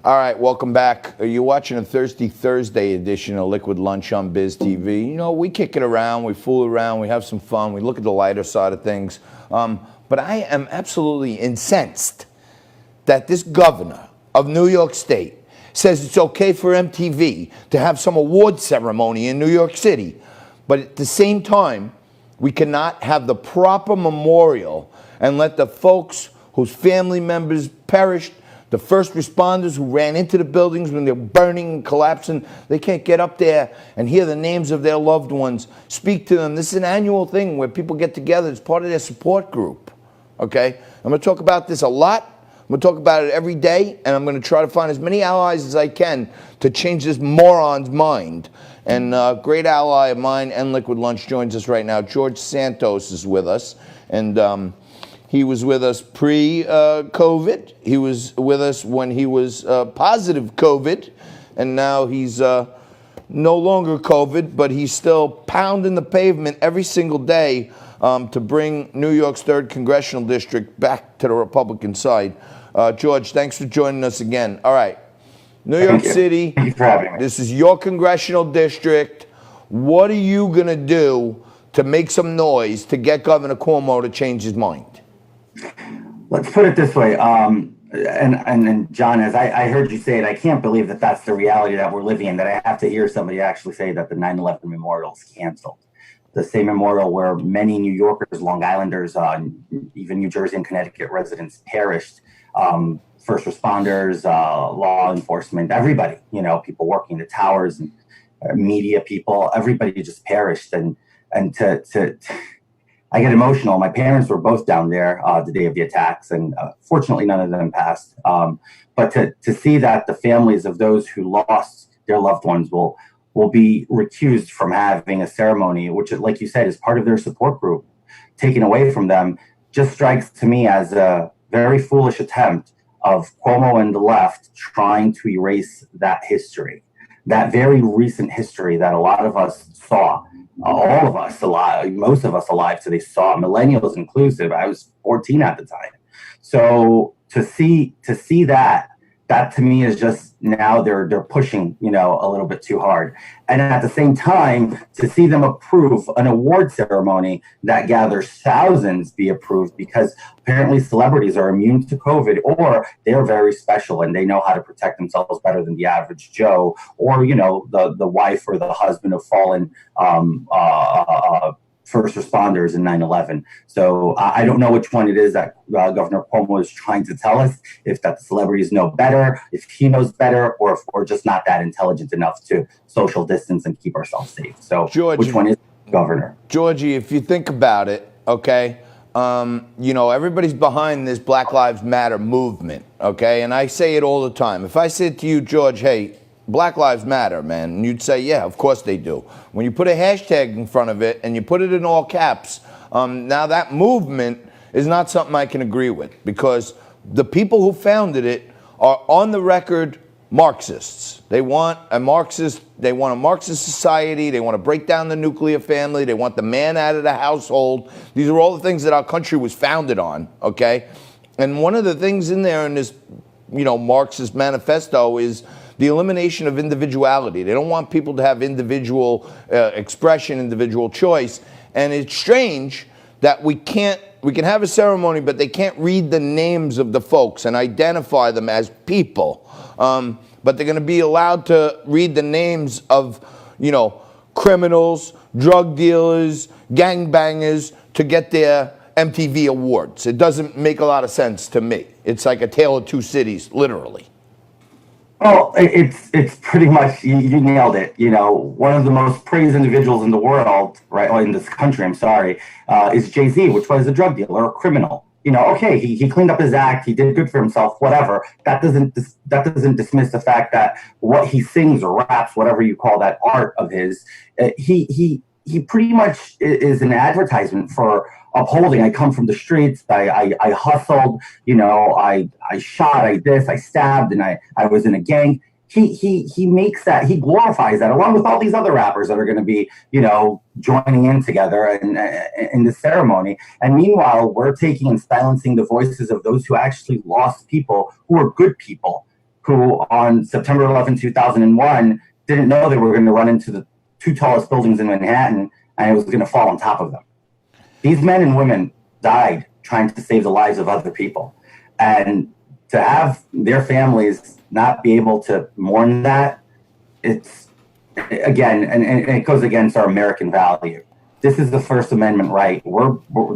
All right, welcome back. You're watching a Thirsty Thursday edition of Liquid Lunch on Biz TV. You know, we kick it around, we fool around, we have some fun, we look at the lighter side of things. But I am absolutely incensed that this governor of New York State says it's okay for MTV to have some award ceremony in New York City. But at the same time, we cannot have the proper memorial and let the folks whose family members perished, the first responders who ran into the buildings when they're burning and collapsing, they can't get up there and hear the names of their loved ones, speak to them. This is an annual thing where people get together. It's part of their support group, okay? I'm going to talk about this a lot. I'm going to talk about it every day, and I'm going to try to find as many allies as I can to change this moron's mind. And a great ally of mine and Liquid Lunch joins us right now. George Santos is with us, and he was with us pre-COVID. He was with us when he was positive COVID, and now he's no longer COVID, but he's still pounding the pavement every single day to bring New York's 3rd Congressional District back to the Republican side. George, thanks for joining us again. All right, New York City, thank you for having me. This is your congressional district. What are you going to do to make some noise to get Governor Cuomo to change his mind? Let's put it this way, and John, as I heard you say it, I can't believe that that's the reality that we're living in, that I have to hear somebody actually say that the 9/11 memorial is canceled. The same memorial where many New Yorkers, Long Islanders, even New Jersey and Connecticut residents perished, first responders, law enforcement, everybody, you know, people working the towers and media people, everybody just perished. And to I get emotional. My parents were both down there the day of the attacks, and fortunately, none of them passed. But to see that the families of those who lost their loved ones will be recused from having a ceremony, which, like you said, is part of their support group, taken away from them, just strikes to me as a very foolish attempt of Cuomo and the left trying to erase that history, that very recent history that a lot of us saw. All of us alive, most of us alive today saw, millennials inclusive. I was 14 at the time. So to see that to me is just, now they're pushing, you know, a little bit too hard. And at the same time, to see them approve an award ceremony that gathers thousands be approved because apparently celebrities are immune to COVID, or they're very special and they know how to protect themselves better than the average Joe, or, you know, the wife or the husband of fallen first responders in 9/11. So I don't know which one it is that Governor Cuomo is trying to tell us, if that the celebrities know better, if he knows better, or if we're just not that intelligent enough to social distance and keep ourselves safe. So which one is Governor? Georgie, if you think about it, okay, you know, everybody's behind this Black Lives Matter movement, okay? And I say it all the time. If I said to you, George, hey, Black Lives Matter, man, and you'd say, yeah, of course they do. When you put a hashtag in front of it and you put it in all caps, now that movement is not something I can agree with, because the people who founded it are on the record Marxists. They want a Marxist society. They want to break down the nuclear family. They want the man out of the household. These are all the things that our country was founded on, okay? And one of the things in there in this, you know, Marxist manifesto is the elimination of individuality. They don't want people to have individual expression, individual choice. And it's strange that we can have a ceremony, but they can't read the names of the folks and identify them as people. But they're going to be allowed to read the names of, you know, criminals, drug dealers, gangbangers to get their MTV awards. It doesn't make a lot of sense to me. It's like a tale of two cities, literally. Well, it's pretty much, you nailed it. You know, one of the most praised individuals in the world, right, or in this country, I'm sorry, is JayZ, which was a drug dealer, a criminal. You know, okay, he cleaned up his act, he did good for himself, whatever. That doesn't dismiss the fact that what he sings or raps, whatever you call that art of his, he pretty much is an advertisement for upholding. I come from the streets. I hustled. You know, I shot. I stabbed, and I was in a gang. He makes that. He glorifies that, along with all these other rappers that are going to be, you know, joining in together in the ceremony. And meanwhile, we're taking and silencing the voices of those who actually lost people, who are good people, who on September 11, 2001, didn't know they were going to run into the two tallest buildings in Manhattan and it was going to fall on top of them. These men and women died trying to save the lives of other people. And to have their families not be able to mourn that, it's, again, and it goes against our American value. This is the First Amendment right.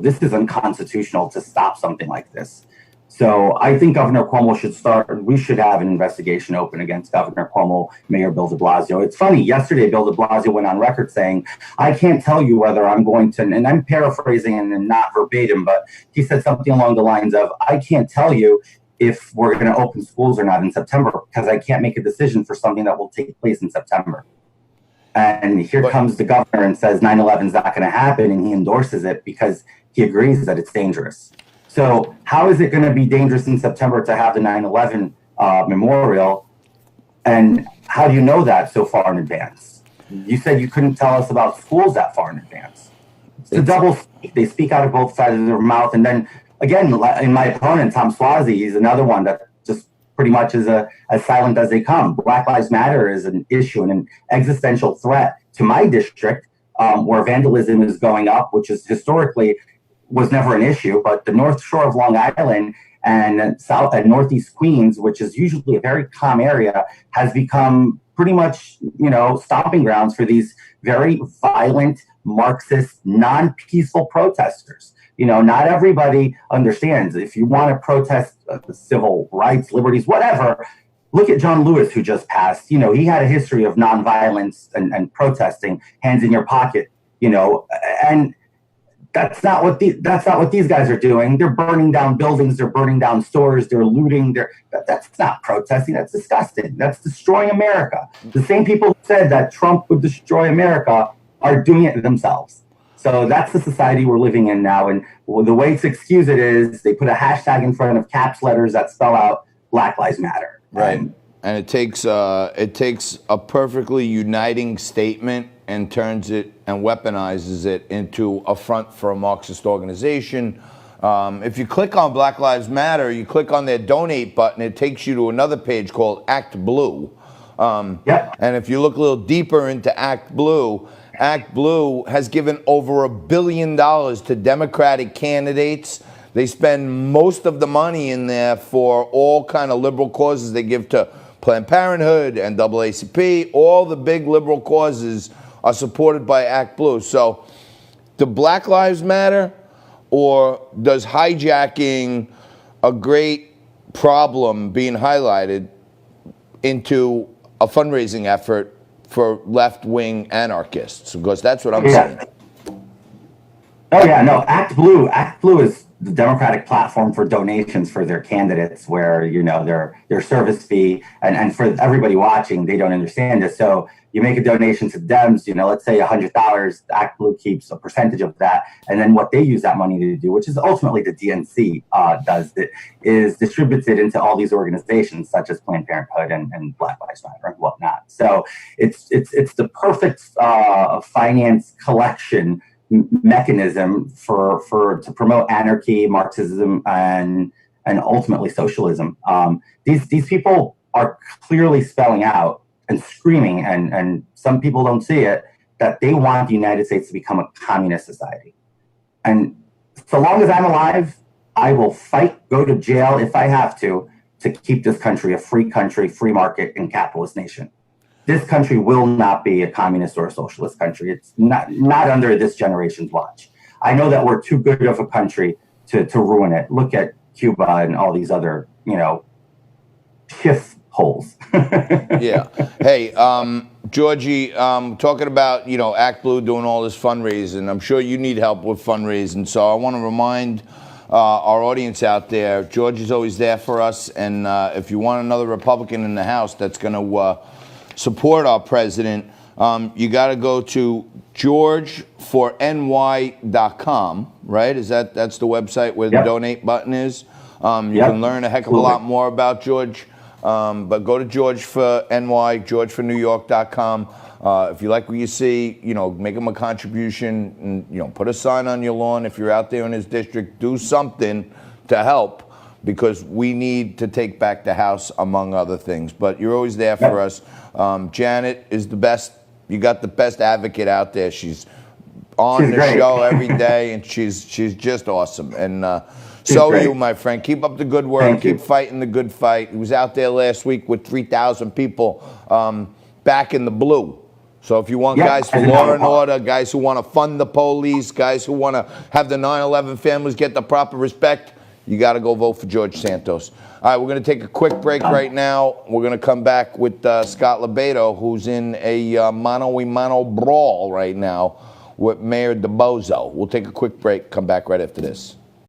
This is unconstitutional to stop something like this. So I think Governor Cuomo we should have an investigation open against Governor Cuomo, Mayor Bill de Blasio. It's funny, yesterday Bill de Blasio went on record saying, I can't tell you whether I'm going to, and I'm paraphrasing and not verbatim, but he said something along the lines of, I can't tell you if we're going to open schools or not in September because I can't make a decision for something that will take place in September. And here comes the governor and says 9/11 is not going to happen, and he endorses it because he agrees that it's dangerous. So how is it going to be dangerous in September to have the 9/11 memorial? And how do you know that so far in advance? You said you couldn't tell us about schools that far in advance. It's a double speak. They speak out of both sides of their mouth. And then, again, in my opponent, Tom Suozzi, he's another one that just pretty much is as silent as they come. Black Lives Matter is an issue and an existential threat to my district, where vandalism is going up, which is historically was never an issue, but the North Shore of Long Island and South and Northeast Queens, which is usually a very calm area, has become pretty much, stomping grounds for these very violent, Marxist, non-peaceful protesters. Not everybody understands. If you want to protest civil rights, liberties, whatever, look at John Lewis, who just passed. He had a history of nonviolence and protesting, hands in your pocket, and that's not what these guys are doing. They're burning down buildings, they're burning down stores, they're looting. That's not protesting. That's disgusting. That's destroying America. The same people who said that Trump would destroy America are doing it themselves. So that's the society we're living in now. And the way to excuse it is they put a hashtag in front of caps letters that spell out Black Lives Matter. Right. And it takes a perfectly uniting statement and turns it and weaponizes it into a front for a Marxist organization. If you click on Black Lives Matter, you click on their donate button, it takes you to another page called Act Blue. Yep. And if you look a little deeper into Act Blue has given over $1 billion to Democratic candidates. They spend most of the money in there for all kind of liberal causes. They give to Planned Parenthood and NAACP. All the big liberal causes are supported by Act Blue. So, do Black Lives Matter, or does hijacking a great problem being highlighted into a fundraising effort for left-wing anarchists? Because that's what I'm saying. Oh yeah, no, Act Blue is the Democratic platform for donations for their candidates, where their service fee, and for everybody watching, they don't understand this. So you make a donation to Dems, let's say $100, Act Blue keeps a percentage of that, and then what they use that money to do, which is ultimately the DNC does, it is distributes it into all these organizations such as Planned Parenthood and Black Lives Matter and whatnot. So it's the perfect finance collection mechanism to promote anarchy, Marxism, and ultimately socialism. These people are clearly spelling out and screaming, and some people don't see it, that they want the United States to become a communist society. And so long as I'm alive, I will fight, go to jail if I have to keep this country a free country, free market, and capitalist nation. This country will not be a communist or a socialist country. It's not under this generation's watch. I know that we're too good of a country to ruin it. Look at Cuba and all these other, shift holes. Yeah. Hey, Georgie, talking about, Act Blue doing all this fundraising. I'm sure you need help with fundraising. So I want to remind our audience out there, George is always there for us. And if you want another Republican in the House that's going to support our president, you got to go to georgeforny.com, right? That's the website where the donate button is. You can learn a heck of a lot more about George. But go to George for NY, georgefornewyork.com. If you like what you see, make him a contribution and, put a sign on your lawn. If you're out there in his district, do something to help, because we need to take back the House, among other things. But you're always there for us. Janet is the best. You got the best advocate out there. She's on the great. show every day, and she's just awesome. And so are great. you, my friend. Keep up the good work. Thank Keep you. fighting the good fight. He was out there last week with 3,000 people back in the blue. So if you want guys for law and order, guys who want to fund the police, guys who want to have the 9/11 families get the proper respect, you got to go vote for George Santos. All right, we're going to take a quick break right now. We're going to come back with Scott Lebedo, who's in a mano-a-mano brawl right now with Mayor DeBozo. We'll take a quick break, come back right after this.